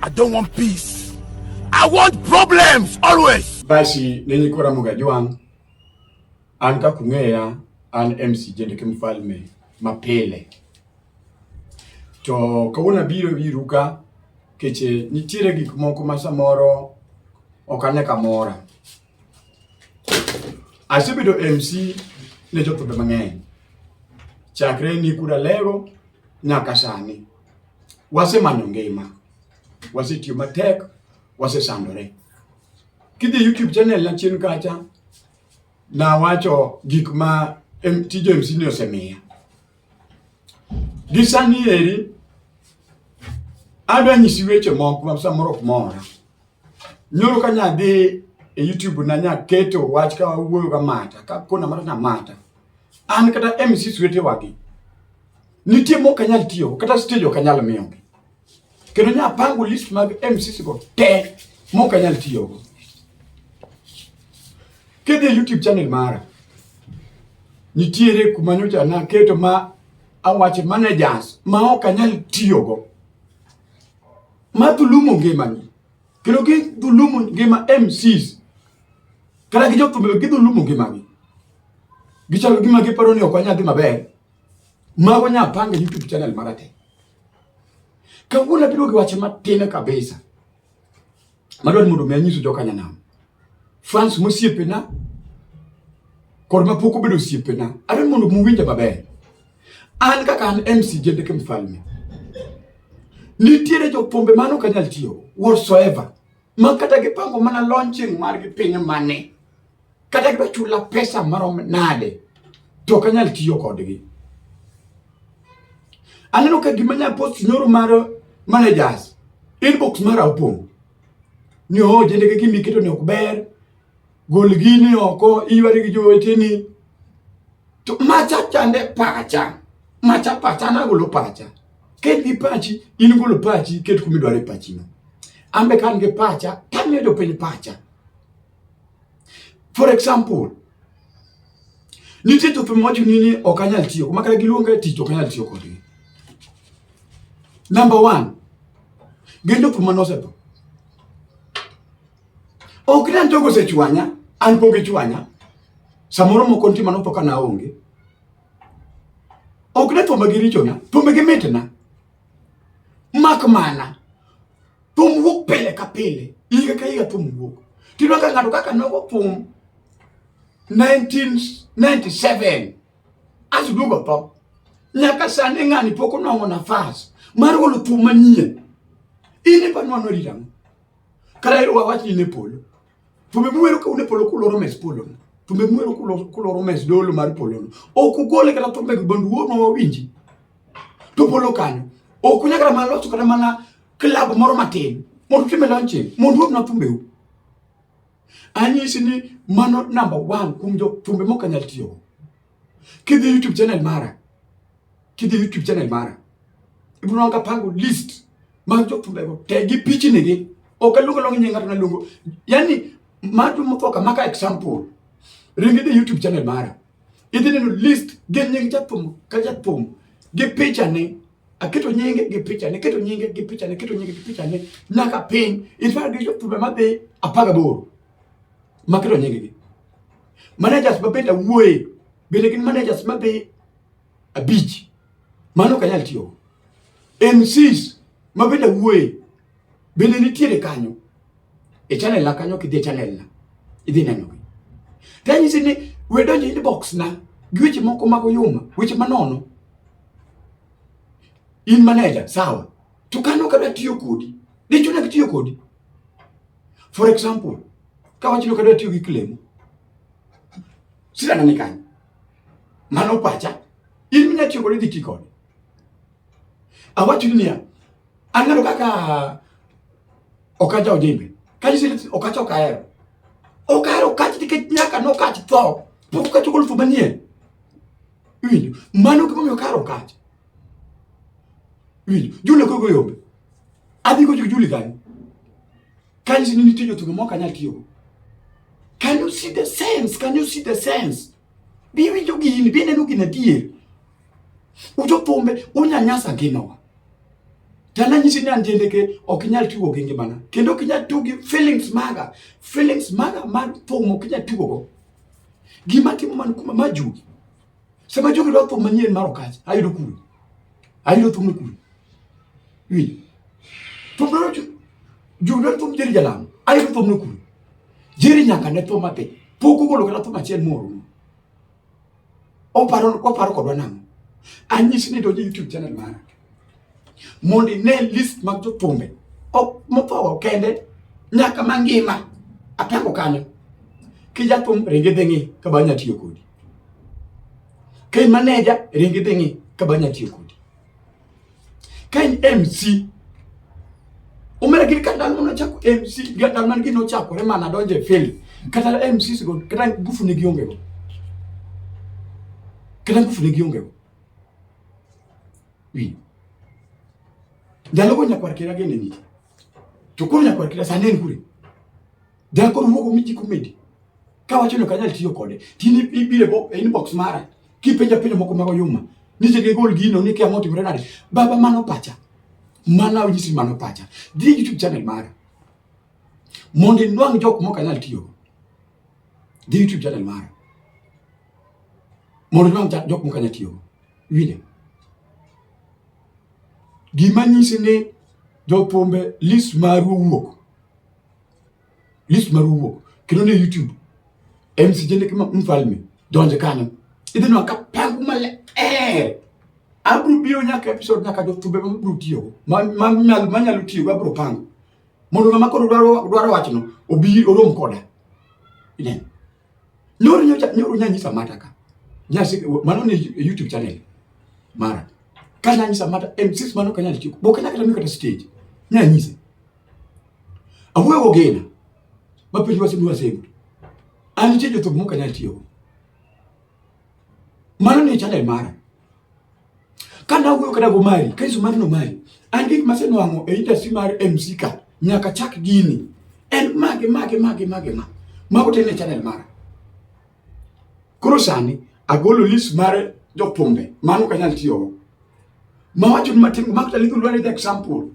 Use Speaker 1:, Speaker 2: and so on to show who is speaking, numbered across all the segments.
Speaker 1: I don't want peace. I want problems always.
Speaker 2: Basi nenye kora mugajuang anka kungea an MC Jendeke Mfalme mapele. To kawuna biro biruka keche nitire gik moko masamoro okane kamora. Asebedo MC ne Jothumbe mang'eny. Chakre ni kuda lego nyaka sani. Wase manyo ngima. Wase tiyo matek, wase sandore. Kidhi YouTube channel na chien kacha na wacho gik ma tijo MC ni osemiya. Gisani eri adwa nyisi weche moko ma samoro ok mora. Nyoro ka nyadhi e YouTube na nya keto wach ka wuoyo ga mata ka kona mara na mata. An kata MC swete wagi. Nitie Mokanyal tiyo kata stage okanyal miyogi. Kendo nya pango list mag MC go te Mokanyal tiyo. Kede YouTube channel mara. Nitiere kumanyocha na keto ma awache managers ma okanyal tiyo go. Ma dhulumo ngimani. Kendo gi dhulumo ngima MCs. Kala gi Jothumbe gi dhulumo ngimani. Gichalo gima giparo ni ok wanyadhi maber. Mago nya panga YouTube channel mara te. Kawuna biro gi wache matine kabisa. Madwani mondo mianyiso jokanyanam. Fans mosiepena kod mapoko bedo osiepena. Adwani mondo muwinja maber. An kaka an MC Jendeke Mfalme. Nitiere Jothumbe mano okanyal tiyo whatsoever. Ma kata gipango mana launching mar gi piny mane. Kata giba chula pesa marom nade. To okanyal tiyo kodgi. Aneno ka gimanya post nyoro mar managers. Inbox mara opong. Ni Jendeke gimi keto ni okber. Gol gini oko iwari gi joweteni. To macha chande pacha. Macha pacha na golo pacha. Ket gi pachi, in golo pachi, ket kumidware pachi no. Ambe kan ge pacha, tamye do penye pacha. For example, nitie Jothumbe moju nini okanyal tiyo, kumakara giluonga tich okanyal tiyo kodgi. Number 1, gendo pumanosepo. Okina jogo se chwanya, anpoge chwanya. Samoro moko ntima no toka na onge. Okina thumbe giricho na, thumbe gimitna. Makmana. Thum wuok pele ka pele. Iga ka iga thum wuok. Tino ka ng'ato kaka nogo thum 1997. Asudugo to. Nyaka sani ng'ani poko nongo nafas. Mar golo thum manyien. Ine pa nwano rirang. Kala iro wawachi ine polo. Thumbe mwero ka une polo kuloro mes polo. Thumbe mwero kuloro mes dolo mar polo. Okugole kata thumbe gibandu wono wawinji. To polo kanyo. Okunya kara maloso kata mana club moro matin. Mondo time launching. Mondo na thumbe u. Anyisi ni mano number 1 kum Jothumbe mokanyal tiyo. Kidhi YouTube channel mara. Ibro nanga pango list. Ma Jothumbe go tegi pichi nigi. Okalungo longi nyengata na lungo. Yani matu mfoka maka example. Ringide YouTube channel mara. Idine no list gen nyingi Jothumbe kajathum. Ge picha ne. Aketo nyingi ge picha ne. Keto nyingi ge picha ne. Keto nyingi ge picha ne. Naka pin. Itfara ge Jothumbe made apaga boro. Maketo nyingi ge. Managers mabenda uwe. Belegin managers mabe a beach. Mano kanyal tiyo. MCs mabenda uwe. Bende nitiere kanyo. E channel la kanyo kidhi channel la. Idhi neno. Tanyi sini wedonje inbox na gweche moko mago yuma, weche manono. In manager sawa. Tukano kada tiyo kodi. Dichuna kitiyo kodi. For example, kawachino kada tiyo giklemo. Sila nani kanyo. Mano pacha. In mina tiyo kodi diki kodi. Awachu niya. Angano kaka okaja ojembe. Kaji sili okacha okaero. Okaero kachi tiket nyaka no kachi tho. Poku kachi kolo thumanyien. Winyo. Mano kimo okaro kachi. Winyo. Jule kogo yombe. Adi ko juli gani. Kaji sili nitiyo Jothumbe mokanyal tiyo. Can you see the sense? Biwinjo gini. Bineno gina dier. Jothumbe unyanyasa ginowa. Tana nyisi ni Jendeke okinyal tugo gi ngimana. Kendo okinyal tugi feelings maga. Feelings maga man thum okinyal tugo go. Gima timo man kuma maju. Sama jogi do thum manyien maro kacha. Ayudo kuru. Ayudo thum kuru. Wi. Thum do judo thum jeri jalam. Ayudo thum kuru. Jeri nyaka ne thum ate. Poko golo kata thum achiel moro. Oparo kodwa nang'o. Anyisi ni doji YouTube channel mara. Mondi ne list mag Jothumbe. Ok motho kende nyaka mangima apango kanyo. Kijathum ringe dhengi ka banya tiyo kodi. Kai manager ringe dhengi ka banya tiyo kodi. Kai MC umera giri kata mono chako MC gata man gino chako remana donje fail. Kata MC sigo kata gufu ne gionge go. Kata gufu ne gionge go. Oui. Dalogo nyakwar kira gene ni. Tukuru nyakwar kira sanen kure. Dako rumo miji kumedi. Kawa chuno kanyal tiyo kode. Tini ibile bo inbox mara. Kipenja penja moko mago yuma. Nije ge gol gino ni kia moti mrenare. Baba mano pacha. Mana ujisi mano pacha. Di YouTube channel mara. Mondi nwang jok mo kanyal tiyo. Di YouTube channel mara. Mondi nwang jok mo kanyal tiyo. Wile. Gima nyisi ni Jothumbe list maru wuok. List maru wuok. Kino ne YouTube. MC Jendeke Mfalme. Donje kanyo. Idino akapangu male. Abru biro nyaka episode nyaka Jothumbe mabru tiyo. Manyalu tiyo abru pangu. Mondo ngama koro dwaro wachno obi orom koda. Inen. Nyoro nyanyisa mataka. Nyasi mano ni YouTube channel. Mara. Kana nyisa mata M6 mano kanyali tiyo. Boka nyaka tamika ta stage. Nyanyisa. Awe ogena. Mapili wasimu wasengu. Ani chejo to muka nyali tiyo. Mano ni channel mara. Kana uwe kada go mari, kaiso mari no mari. Andi maseno wango industry mari MC ka nyaka chak gini. En mage. Mago tene channel mara. Kuro sani agolo list mare Jothumbe. Mano kanyali tiyo. Mawacho matingo makta lidu lwane the example.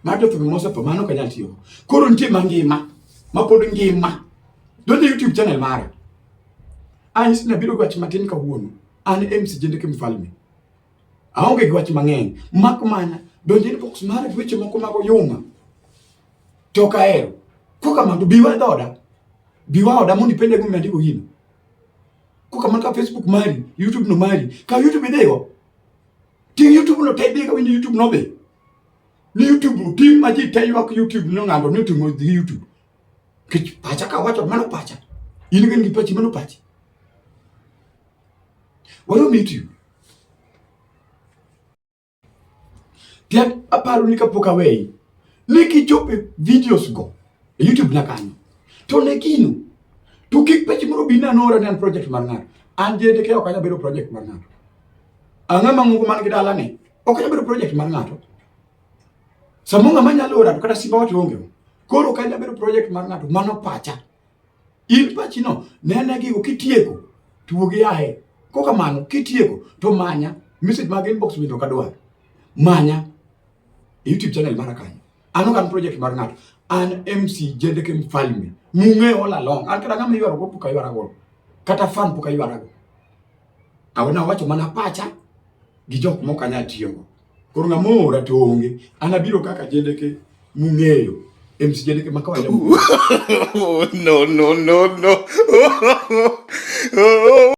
Speaker 2: Majo to mosa pa mano kanyali tiyo. Kuro ntie mangima. Mapodo ngima. Donde YouTube channel mara. Ani sina biro kwa chimatini ka huono. Ani MC Jendeke Mfalme. Aonge kwa chimangeng. Makumana. Donde box mara kweche moko mago yuma. Toka ero. Kuka mandu biwa doda. Biwa oda mundi pende gumi andiko hino. Kuka manka Facebook mari. YouTube no mari. Ka YouTube idego. Ting YouTube no taide ka wini YouTube no be. Ni YouTube ting maji tayo wako YouTube no ngando ni tungo di YouTube. Kich pacha ka wacho mano pacha. Ini kan gipachi mano pacha. What do meet you? Tiap aparo nika poka wei. Niki chope videos go. YouTube na kanyo. To nekino. To kik pechi moro bina nora nan project marngar. Jendeke okanya bedo project marngar. Angama mungu man gidala ne. Okanya bedo project marngar. Samunga manyalo ora kata simba watu onge. Koro kanya bedo project marngar mano pacha. In pachi no nene gigo kitieko. Tuogi ahe. Koka mano kitieko to manya message mag inbox window kadwa. Manya YouTube channel mara kanyo. Ano kan project mar ngato. An MC Jendeke Mfalme. Munge all along. An kada ngama ywaro go puka ywara go. Kata fan puka ywara go. Awona wacho mana pacha gi jok moko kanya tiyo go. Koro ngamora to onge. Anabiro kaka Jendeke mungeyo. MC Jendeke makawaida.
Speaker 1: No.